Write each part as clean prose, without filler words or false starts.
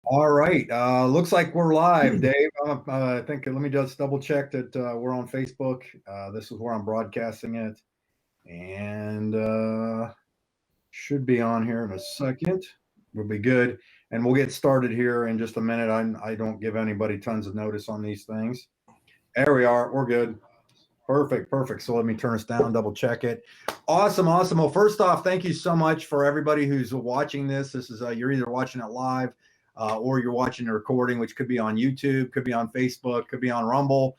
All right. Looks like we're live, Dave. I think let me just double check that we're on Facebook. This is where I'm broadcasting it, and should be on here in a second. We'll be good, and we'll get started here in just a minute. I don't give anybody tons of notice on these things. There we are. We're good. Perfect, perfect. So let me turn us down, double check it. Awesome, awesome. Well, first off, thank you so much for everybody who's watching this. This is you're either watching it live or you're watching the recording, which could be on YouTube, could be on Facebook, could be on Rumble,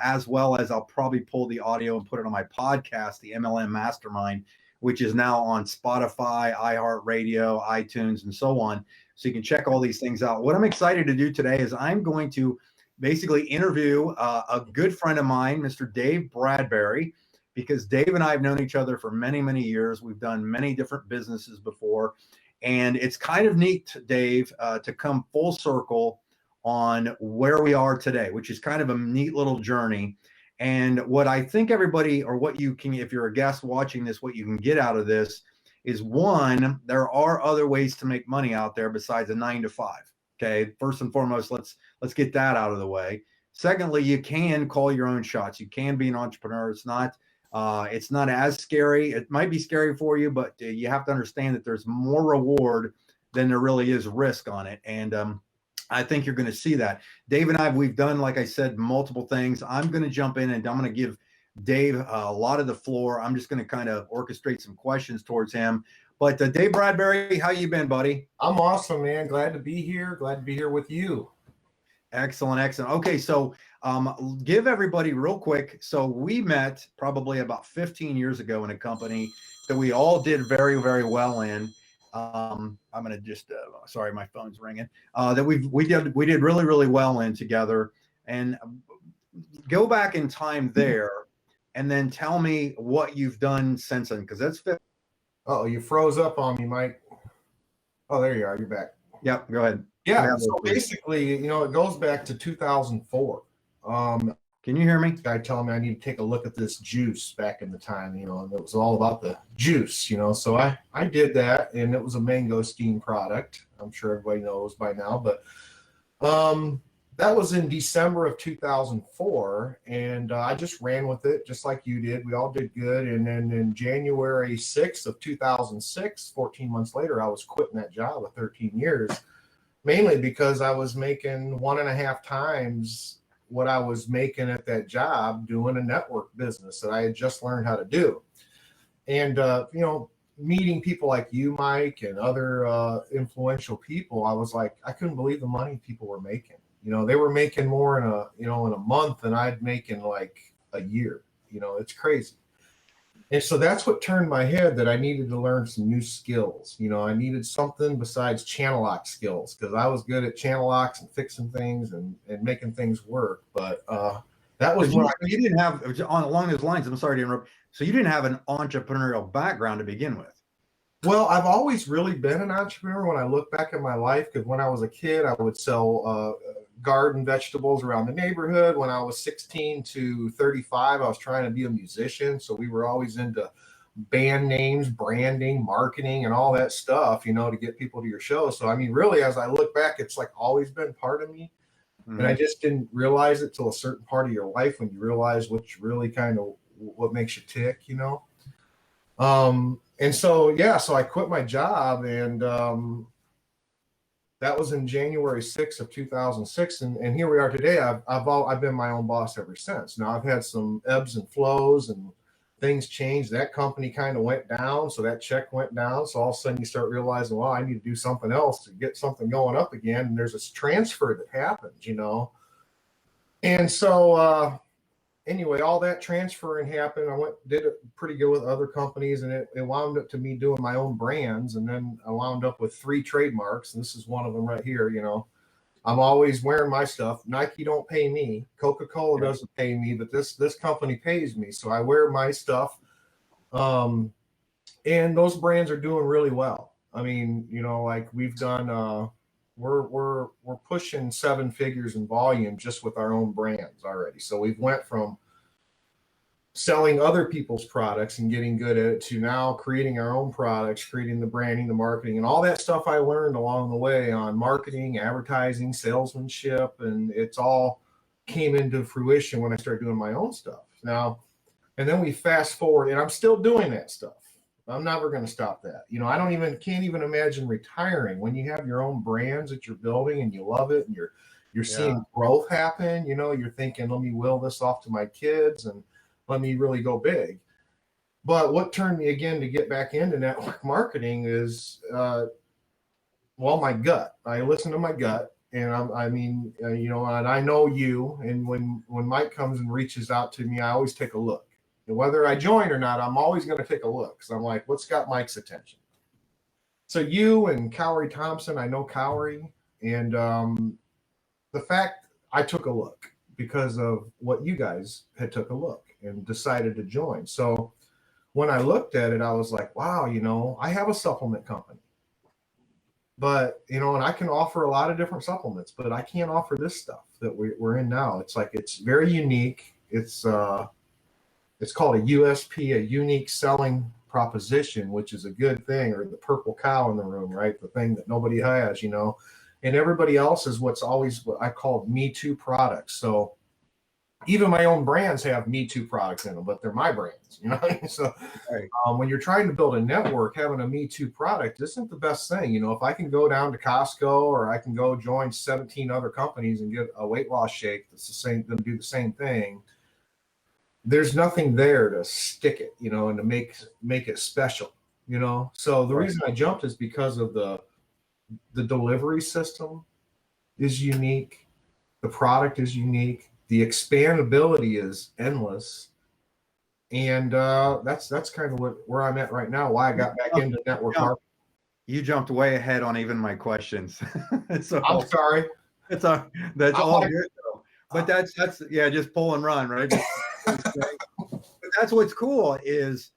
as well as I'll probably pull the audio and put it on my podcast, the MLM Mastermind, which is now on Spotify, iHeartRadio, iTunes, and so on. So you can check all these things out. What I'm excited to do today is I'm going to basically interview a good friend of mine, Mr. Dave Bradbury, because Dave and I have known each other for many, many years. We've done many different businesses before. And it's kind of neat, Dave, to come full circle on where we are today, which is kind of a neat little journey. And what I think everybody, or what you can, if you're a guest watching this, what you can get out of this is, one, there are other ways to make money out there besides a 9 to 5. Okay, first and foremost, let's get that out of the way. Secondly, you can call your own shots. You can be an entrepreneur. It's not as scary. It might be scary for you, but you have to understand that there's more reward than there really is risk on it. And I think you're going to see that. Dave and we've done, like I said, multiple things. I'm going to jump in and I'm going to give Dave a lot of the floor. I'm just going to kind of orchestrate some questions towards him. But Dave Bradbury, how you been, buddy? I'm awesome, man. Glad to be here. Glad to be here with you. Excellent, excellent. Okay, so give everybody real quick. So we met probably about 15 years ago in a company that we all did very, very well in. I'm gonna just sorry, my phone's ringing. That we did really, really well in together. And go back in time there, and then tell me what you've done since then, because that's. Oh, you froze up on me, Mike. Oh, there you are. You're back. Yep, go ahead. Yeah, so basically, it goes back to 2004. Can you hear me? Guy telling me I need to take a look at this juice back in the time, and it was all about the juice, So I did that, and it was a mangosteen product. I'm sure everybody knows by now, but that was in December of 2004, and I just ran with it just like you did. We all did good, and then in January 6th of 2006, 14 months later, I was quitting that job of 13 years, mainly because I was making 1.5 times what I was making at that job doing a network business that I had just learned how to do. And, meeting people like you, Mike, and other influential people, I was like, I couldn't believe the money people were making. They were making more in a month than I'd make in like a year. It's crazy. And so that's what turned my head that I needed to learn some new skills. I needed something besides channel lock skills, because I was good at channel locks and fixing things and making things work. But that was what you didn't have along those lines. I'm sorry to interrupt. So you didn't have an entrepreneurial background to begin with. Well, I've always really been an entrepreneur when I look back at my life, because when I was a kid, I would sell garden vegetables around the neighborhood. When I was 16 to 35, I was trying to be a musician. So we were always into band names, branding, marketing, and all that stuff, to get people to your show. So, really, as I look back, it's like always been part of me. Mm-hmm. And I just didn't realize it till a certain part of your life when you realize what's really kind of what makes you tick, And so, so I quit my job, and that was in January 6th of 2006. And here we are today. I've been my own boss ever since. Now, I've had some ebbs and flows, and things changed. That company kind of went down, so that check went down. So all of a sudden you start realizing, well, I need to do something else to get something going up again. And there's this transfer that happens, And so, anyway, all that transferring happened. I did it pretty good with other companies, and it wound up to me doing my own brands. And then I wound up with 3 trademarks, and this is one of them right here. I'm always wearing my stuff. Nike don't pay me. Coca-Cola doesn't pay me, but this company pays me. So I wear my stuff. And those brands are doing really well. Like we've done, we're pushing 7 figures in volume just with our own brands already. So we've went from selling other people's products and getting good at it, to now creating our own products, creating the branding, the marketing, and all that stuff I learned along the way on marketing, advertising, salesmanship, and it's all came into fruition when I started doing my own stuff. Now, and then we fast forward, and I'm still doing that stuff. I'm never going to stop that. You know, can't even imagine retiring when you have your own brands that you're building and you love it and you're seeing growth happen. You know, you're thinking, let me will this off to my kids and let me really go big. But what turned me again to get back into network marketing is, my gut. I listen to my gut, and and I know you. And when Mike comes and reaches out to me, I always take a look. And whether I join or not, I'm always going to take a look, because I'm like, what's got Mike's attention? So you and Cowery Thompson, I know Cowery, and the fact I took a look because of what you guys had took a look and decided to join. So when I looked at it, I was like, wow, I have a supplement company, but, and I can offer a lot of different supplements, but I can't offer this stuff that we're in now. It's like, it's very unique. It's called a USP, a unique selling proposition, which is a good thing, or the purple cow in the room, right? The thing that nobody has, and everybody else is what I call Me Too products. So even my own brands have Me Too products in them, but they're my brands, So when you're trying to build a network, having a Me Too product isn't the best thing. If I can go down to Costco, or I can go join 17 other companies and get a weight loss shake that's the same, them do the same thing, there's nothing there to stick it, and to make it special, So the reason I jumped is because of the delivery system is unique. The product is unique. The expandability is endless. And that's kind of where I'm at right now, why I got back into network marketing. You jumped way ahead on even my questions. So I'm sorry. That's all good though. But that's just pull and run, right? But that's what's cool is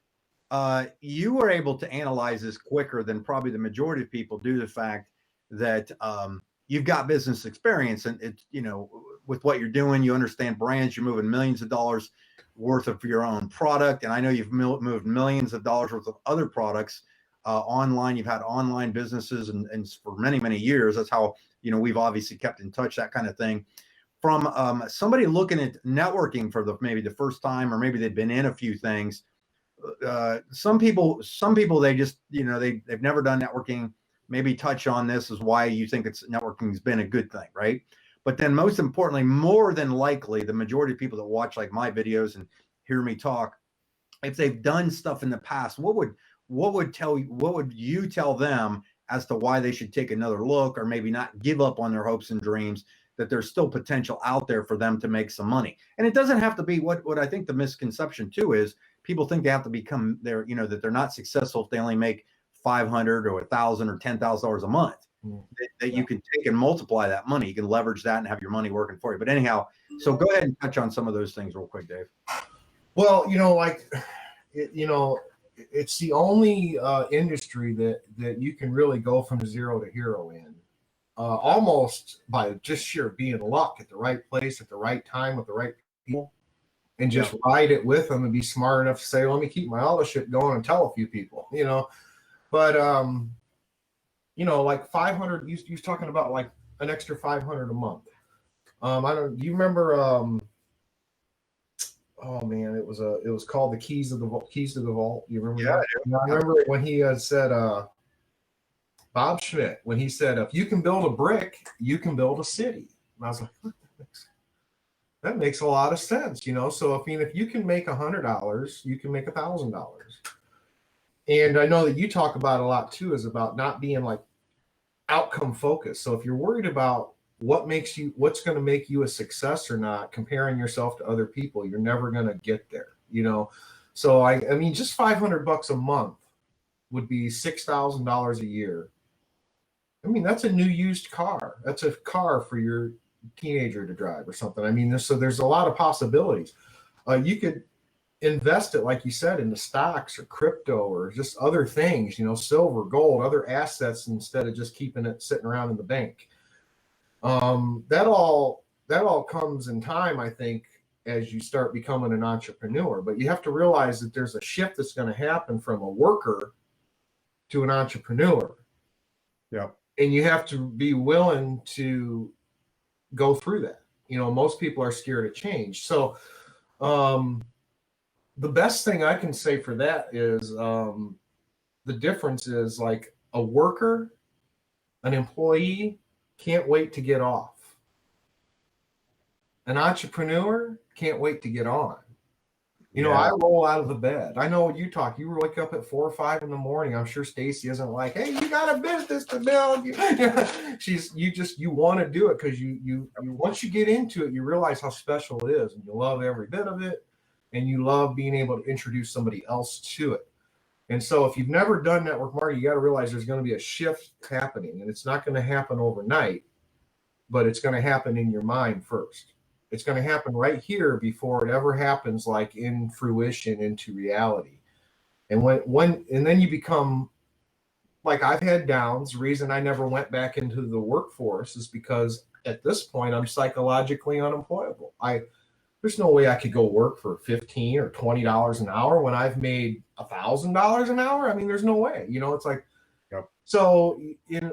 you were able to analyze this quicker than probably the majority of people due to the fact that you've got business experience, and it's, with what you're doing, you understand brands, you're moving millions of dollars worth of your own product. And I know you've moved millions of dollars worth of other products online. You've had online businesses and for many, many years. That's how, we've obviously kept in touch, that kind of thing. From somebody looking at networking for maybe the first time, or maybe they've been in a few things. Some people, they just, they've never done networking. Maybe touch on this is why you think networking has been a good thing, right? But then most importantly, more than likely, the majority of people that watch like my videos and hear me talk, if they've done stuff in the past, what would you tell them as to why they should take another look, or maybe not give up on their hopes and dreams, that there's still potential out there for them to make some money? And it doesn't have to be what I think the misconception too is, people think they have to become there, that they're not successful if they only make $500 or $1,000 or $10,000 a month. That you can take and multiply that money. You can leverage that and have your money working for you. But anyhow, so go ahead and touch on some of those things real quick, Dave. Well, it's the only industry that you can really go from zero to hero in, almost by just sheer being luck at the right place at the right time with the right people, and just ride it with them and be smart enough to say, let me keep my auto ship going and tell a few people, But like 500, you was talking about like an extra 500 a month. Do you remember, oh man, it was called the Keys to the Vault. You remember that? I remember when he had said, Bob Schmidt, when he said, if you can build a brick, you can build a city. And I was like, that makes a lot of sense, So if you can make $100, you can make $1,000. And I know that you talk about a lot too, is about not being like outcome focused. So if you're worried about what's going to make you a success or not, comparing yourself to other people, you're never going to get there, So I mean, just $500 a month would be $6,000 a year. I mean, that's a new used car. That's a car for your teenager to drive or something. I mean, there's a lot of possibilities. You could invest it, like you said, into stocks or crypto or just other things, silver, gold, other assets, instead of just keeping it sitting around in the bank. That all comes in time, I think, as you start becoming an entrepreneur. But you have to realize that there's a shift that's going to happen from a worker to an entrepreneur. Yeah. And you have to be willing to go through that. You know, most people are scared of change. So the best thing I can say for that is the difference is like a worker, an employee can't wait to get off. An entrepreneur can't wait to get on. You know, I roll out of the bed. I know you talk. You wake up at 4 or 5 in the morning. I'm sure Stacy isn't like, "Hey, you got a business to build." You want to do it because you once you get into it, you realize how special it is, and you love every bit of it, and you love being able to introduce somebody else to it. And so, if you've never done network marketing, you got to realize there's going to be a shift happening, and it's not going to happen overnight, but it's going to happen in your mind first. It's going to happen right here before it ever happens, like in fruition into reality. And and then you become like, I've had downs. The reason I never went back into the workforce is because at this point I'm psychologically unemployable. There's no way I could go work for $15 or $20 an hour when I've made $1,000 an hour. I mean, there's no way, you know, it's like, so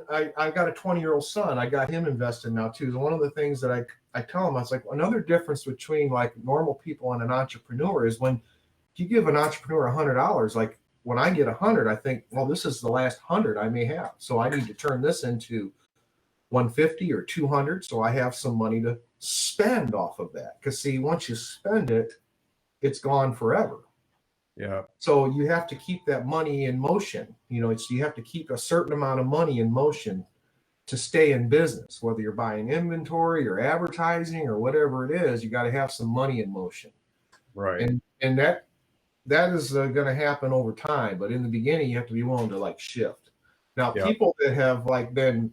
I've got a 20-year-old son. I got him invested now too. So one of the things that I tell him, I was like, another difference between like normal people and an entrepreneur is when you give an entrepreneur $100, like when I get 100, I think, well, this is the last 100 I may have. So I need to turn this into 150 or 200. So I have some money to spend off of that. Because see, once you spend it, it's gone forever. Yeah. So you have to keep that money in motion. You know, you have to keep a certain amount of money in motion to stay in business, whether you're buying inventory or advertising or whatever it is. You got to have some money in motion. Right. And that is going to happen over time. But in the beginning, you have to be willing to like shift. Now, people that have like been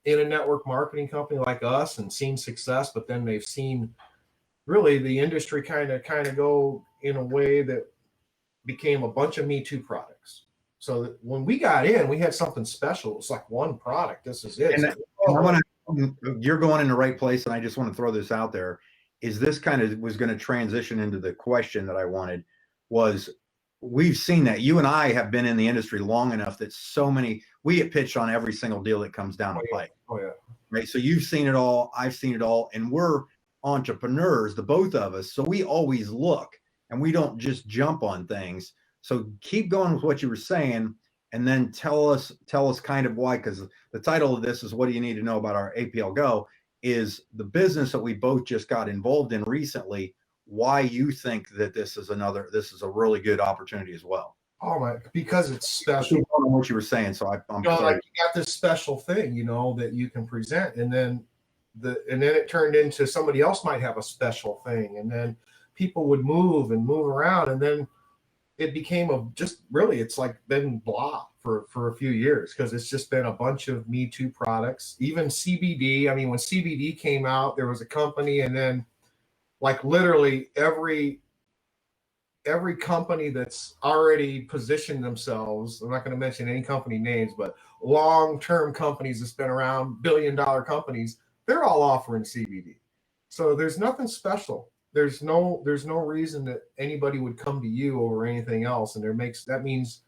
in a network marketing company like us and seen success, but then they've seen really the industry kind of go in a way that became a bunch of Me Too products. So that when we got in, we had something special. It's like one product. This is it. You're going in the right place, and I just want to throw this out there. Is this kind of was going to transition into the question that I wanted? Was we've seen that you and I have been in the industry long enough that we get pitched on every single deal that comes down the pipe. Oh yeah. Right. So you've seen it all. I've seen it all, and we're entrepreneurs, the both of us. So we always look. And we don't just jump on things. So keep going with what you were saying, and then tell us kind of why, because the title of this is "What do you need to know about our aplgo?" is the business that we both just got involved in recently. Why you think that this is a really good opportunity as well? Oh my, because it's special. On what you were saying, so I'm sorry. Like you got this special thing, you know, that you can present, and then it turned into somebody else might have a special thing, and then people would move around, and then it became it's like been blah for a few years, because it's just been a bunch of Me Too products. Even CBD. I mean, when CBD came out, there was a company, and then like literally every company that's already positioned themselves, I'm not going to mention any company names, but long-term companies that's been around, billion-dollar companies, they're all offering CBD. So there's nothing special. There's no reason that anybody would come to you over anything else. And that means,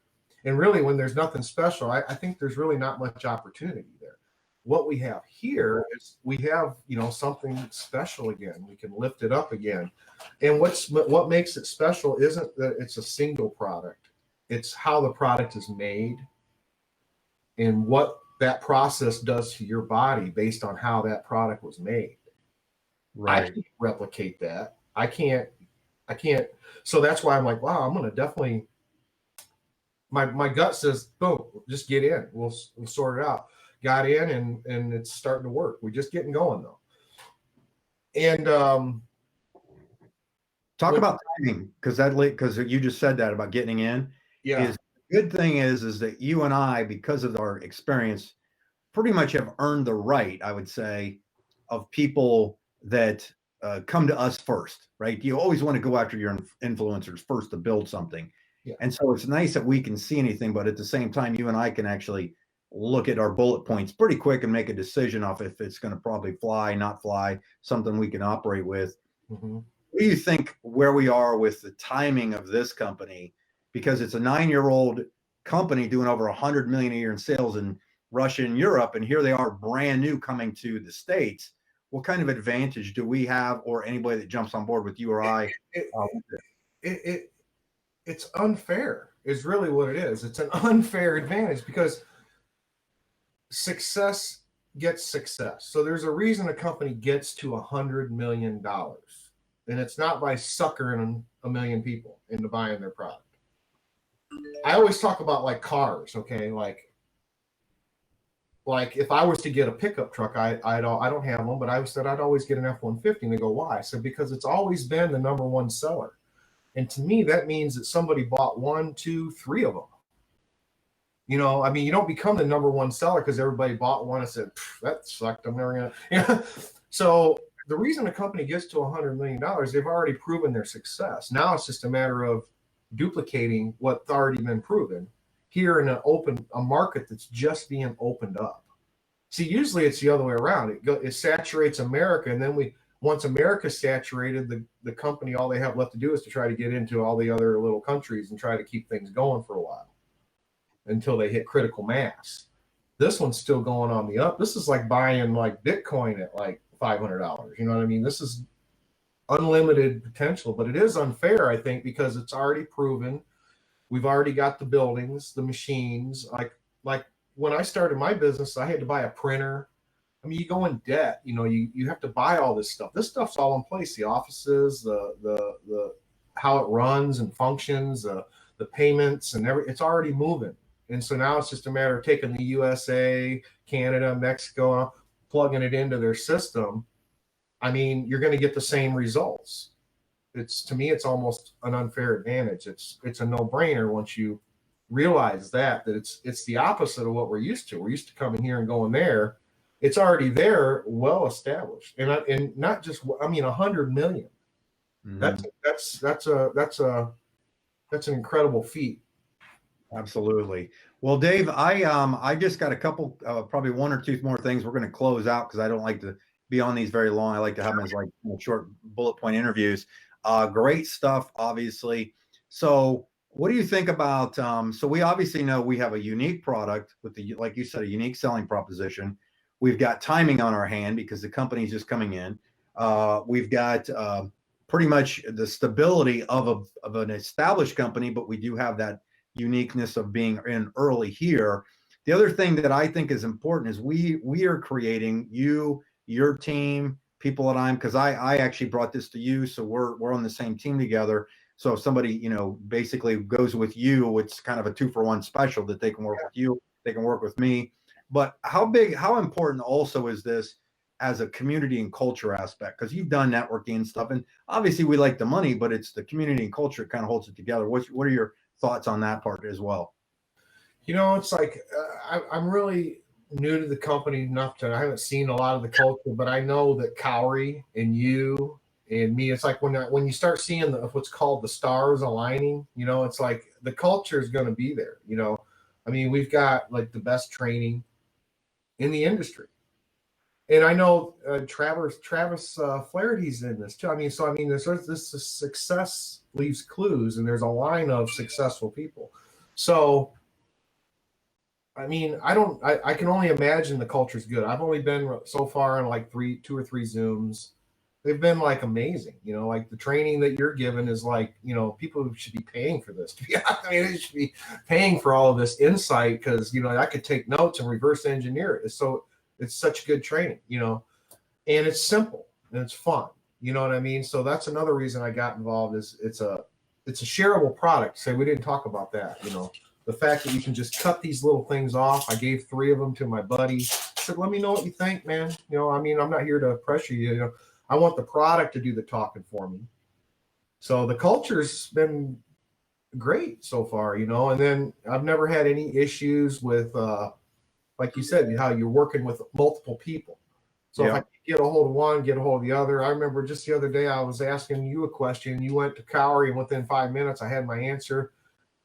and really when there's nothing special, I think there's really not much opportunity there. What we have here is we have, you know, something special again. We can lift it up again. And what makes it special isn't that it's a single product. It's how the product is made and what that process does to your body based on how that product was made. Right. I can't replicate that. I can't. So that's why I'm like, wow, I'm going to definitely, my gut says, boom, just get in. We'll sort it out. Got in and it's starting to work. We're just getting going though. And talk about timing, because you just said that about getting in. Yeah. The good thing is that you and I, because of our experience, pretty much have earned the right, I would say, of people that come to us first, right? You always want to go after your influencers first to build something. Yeah. And so it's nice that we can see anything, but at the same time, you and I can actually look at our bullet points pretty quick and make a decision off if it's going to probably fly, not fly, something we can operate with. Mm-hmm. what do you think where we are with the timing of this company? Because it's a 9-year-old company doing over 100 million a year in sales in Russia and Europe, and here they are brand new coming to the States. What kind of advantage do we have, or anybody that jumps on board with you or I? It's unfair is really what it is. It's an unfair advantage because success gets success. So there's a reason a company gets to $100 million, and it's not by suckering a million people into buying their product. I always talk about like cars, okay? Like if I was to get a pickup truck, I don't have one, but I said I'd always get an F-150. And they go, why? I said, because it's always been the number one seller. And to me, that means that somebody bought 1, 2, 3 of them. You know, I mean, you don't become the number one seller because everybody bought one and said, that sucked, I'm never going to, you know? So the reason a company gets to $100 million, they've already proven their success. Now it's just a matter of duplicating what's already been proven here in a market that's just being opened up. See, usually it's the other way around. It saturates America, and then once America's saturated, the company, all they have left to do is to try to get into all the other little countries and try to keep things going for a while until they hit critical mass. This one's still going on the up. This is like buying like Bitcoin at like $500. You know what I mean? This is unlimited potential, but it is unfair, I think, because it's already proven. We've already got the buildings, the machines. Like when I started my business, I had to buy a printer. I mean, you go in debt, you know, you have to buy all this stuff. This stuff's all in place. The offices, the how it runs and functions, the payments and it's already moving. And so now it's just a matter of taking the USA, Canada, Mexico, plugging it into their system. I mean, you're going to get the same results. To me, it's almost an unfair advantage. It's a no-brainer once you realize that it's the opposite of what we're used to. We're used to coming here and going there. It's already there, well established, and not just, I mean, 100 million. Mm-hmm. That's an incredible feat. Absolutely. Well, Dave, I just got a couple, probably 1 or 2 more things. We're going to close out because I don't like to be on these very long. I like to have them as like short bullet point interviews. Great stuff, obviously. So what do you think about, so we obviously know we have a unique product with like you said, a unique selling proposition. We've got timing on our hand because the company's just coming in. We've got pretty much the stability of an established company, but we do have that uniqueness of being in early here. The other thing that I think is important is we are creating your team, people that because I actually brought this to you, so we're on the same team together. So if somebody, you know, basically goes with you, it's kind of a 2-for-1 special that they can work with you, they can work with me. But how important also is this as a community and culture aspect? Because you've done networking and stuff, and obviously we like the money, but it's the community and culture that kind of holds it together. What are your thoughts on that part as well? You know, it's like I'm really new to the company enough I haven't seen a lot of the culture, but I know that Cowrie and you and me, it's like when you start seeing what's called the stars aligning, you know, it's like the culture is going to be there. You know, I mean, we've got like the best training in the industry. And I know Travis Flaherty's in this too. I mean, this success leaves clues, and there's a line of successful people. So, I mean, I can only imagine the culture's good. I've only been so far on like 2 or 3 Zooms. They've been like amazing. You know, like the training that you're given is like, you know, people should be paying for this. To be honest, I mean, they should be paying for all of this insight because, you know, I could take notes and reverse engineer it. It's such good training, you know, and it's simple and it's fun. You know what I mean? So that's another reason I got involved is it's a shareable product. Say we didn't talk about that, you know, the fact that you can just cut these little things off. I gave 3 of them to my buddy. I said, let me know what you think, man. You know, I mean, I'm not here to pressure you. You know, I want the product to do the talking for me. So the culture's been great so far, you know, and then I've never had any issues with, like you said, how you're working with multiple people. So if I get a hold of one, get a hold of the other. I remember just the other day I was asking you a question. You went to Cowrie, and within 5 minutes I had my answer.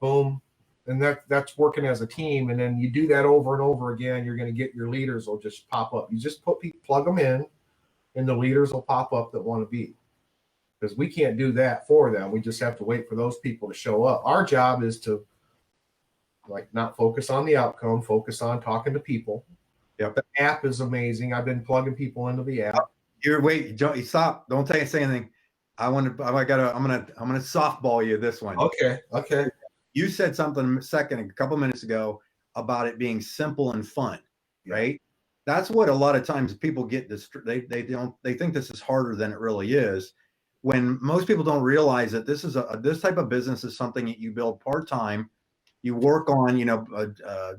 Boom. And that's working as a team. And then you do that over and over again. You're going to get your leaders will just pop up. You just plug them in, and the leaders will pop up that want to be. because we can't do that for them. We just have to wait for those people to show up. Our job is to not focus on the outcome, focus on talking to people. Yep. The app is amazing. I've been plugging people into the app. Don't stop. Don't say anything. I'm gonna softball you this one. Okay. You said something a couple minutes ago about it being simple and fun, right? That's what a lot of times people get they think this is harder than it really is. When most people don't realize that this type of business is something that you build part-time. You work on,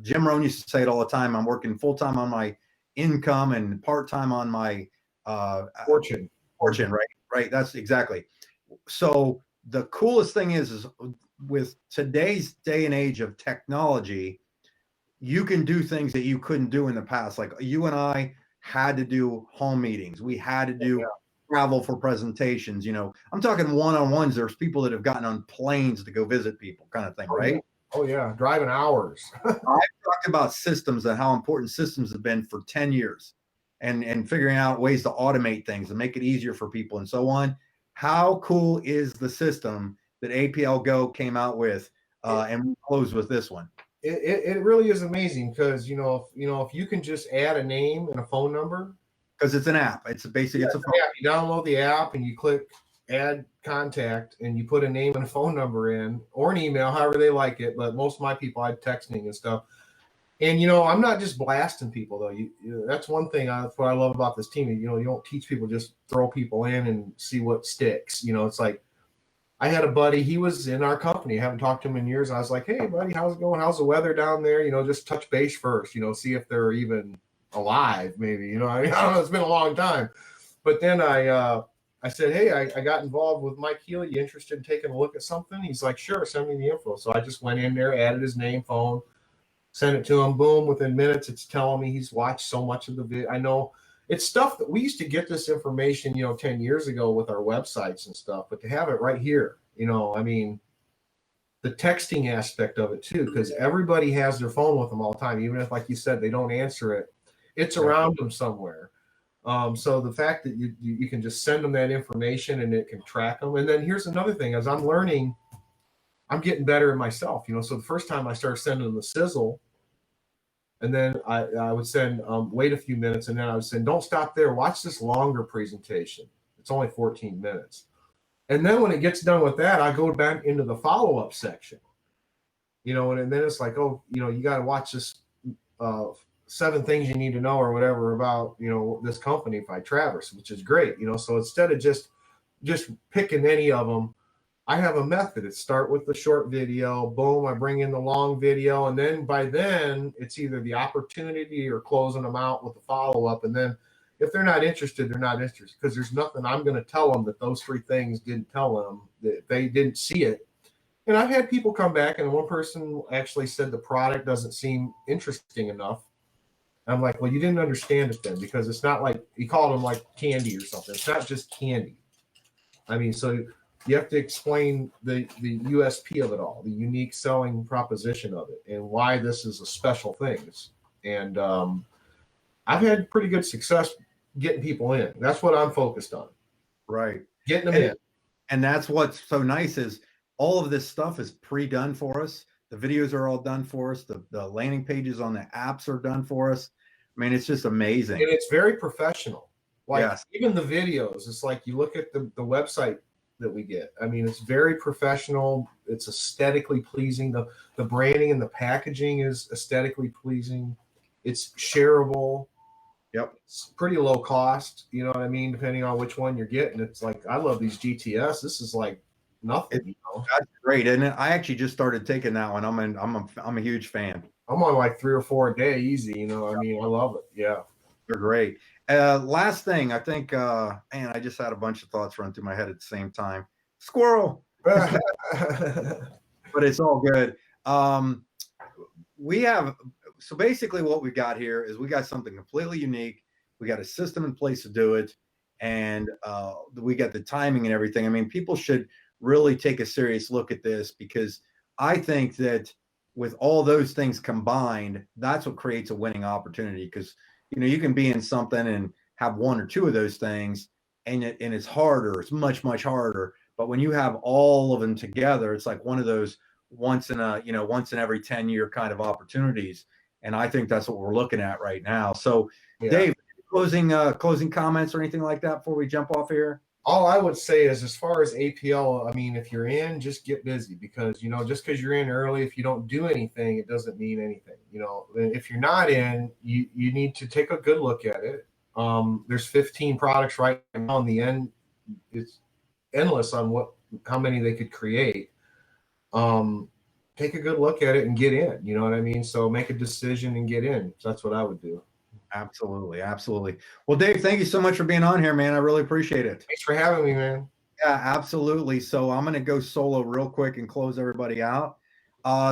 Jim Rohn used to say it all the time. I'm working full-time on my income and part-time on my fortune, right? That's exactly. So the coolest thing is with today's day and age of technology, you can do things that you couldn't do in the past. Like you and I had to do home meetings. We had to do travel for presentations. I'm talking one-on-ones. There's people that have gotten on planes to go visit people, kind of thing, right? Oh yeah, driving hours. I've talked about systems and how important systems have been for 10 years and figuring out ways to automate things and make it easier for people and so on. How cool is the system that aplgo came out with? And we close with this one. It really is amazing because, if you can just add a name and a phone number. Because it's an app. It's a phone. You download the app and you click add contact and you put a name and a phone number in or an email, however they like it. But most of my people, I'm texting and stuff. And, I'm not just blasting people, though. That's one thing. That's what I love about this team. You don't teach people, just throw people in and see what sticks. It's like I had a buddy. He was in our company. I haven't talked to him in years. I was like, hey, buddy, how's it going? How's the weather down there? Just touch base first, see if they're even alive, maybe. I don't know. It's been a long time. But then I said, hey, I got involved with Mike Healy. You interested in taking a look at something? He's like, sure, send me the info. So I just went in there, added his name, phone, sent it to him. Boom, within minutes, it's telling me he's watched so much of the video. I know it's stuff that we used to get this information, 10 years ago with our websites and stuff, but to have it right here, the texting aspect of it too, because everybody has their phone with them all the time. Even if, like you said, they don't answer it, it's around them somewhere. So the fact that you can just send them that information and it can track them. And then here's another thing, as I'm learning, I'm getting better at myself, so the first time I started sending them the sizzle, and then I would send, wait a few minutes, and then I would send, don't stop there, watch this longer presentation. It's only 14 minutes. And then when it gets done with that, I go back into the follow-up section, and then it's like, oh, you got to watch this 7 things you need to know or whatever about, this company by Traverse, which is great, so instead of just picking any of them, I have a method. It start with the short video, boom, I bring in the long video, and then by then it's either the opportunity or closing them out with the follow-up. And then if they're not interested, they're not interested, because there's nothing I'm going to tell them that those 3 things didn't tell them, that they didn't see it. And I've had people come back, and one person actually said the product doesn't seem interesting enough. I'm like, well, you didn't understand it then, because it's not like, he called them like candy or something. It's not just candy. So you have to explain the USP of it all, the unique selling proposition of it, and why this is a special thing. And I've had pretty good success getting people in. That's what I'm focused on. Right. Getting them in. And that's what's so nice is all of this stuff is pre-done for us. The videos are all done for us. The landing pages on the apps are done for us. It's just amazing. And it's very professional. Yes. Even the videos, it's like you look at the website that we get. It's very professional. It's aesthetically pleasing. The branding and the packaging is aesthetically pleasing. It's shareable. Yep. It's pretty low cost, depending on which one you're getting. It's like, I love these GTS. This is like nothing. That's great. And I actually just started taking that one. I'm a huge fan. I'm on like 3 or 4 a day easy. I love it. Yeah. They're great. Last thing, I think, man, I just had a bunch of thoughts run through my head at the same time. Squirrel. But it's all good. So basically what we got here is we got something completely unique. We got a system in place to do it. And we got the timing and everything. People should really take a serious look at this, because I think that with all those things combined, that's what creates a winning opportunity. Because, you can be in something and have 1 or 2 of those things, and it's harder. It's much, much harder. But when you have all of them together, it's like one of those once in every 10-year kind of opportunities. And I think that's what we're looking at right now. So Dave, closing comments or anything like that before we jump off here? All I would say is, as far as APL, I mean, if you're in, just get busy, because, just because you're in early, if you don't do anything, it doesn't mean anything. If you're not in, you need to take a good look at it. There's 15 products right now in the end. It's endless on how many they could create. Take a good look at it and get in. You know what I mean? So make a decision and get in. So that's what I would do. Absolutely. Absolutely. Well, Dave, thank you so much for being on here, man. I really appreciate it. Thanks for having me, man. Yeah, absolutely. So I'm going to go solo real quick and close everybody out.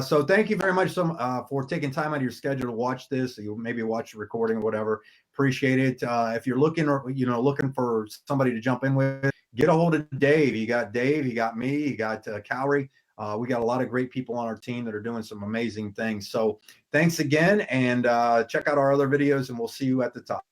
So thank you very much for taking time out of your schedule to watch this. You maybe watch the recording or whatever. Appreciate it. If you're looking for somebody to jump in with, get a hold of Dave. You got Dave, you got me, you got Cowrie. We got a lot of great people on our team that are doing some amazing things. So thanks again, and check out our other videos, and we'll see you at the top.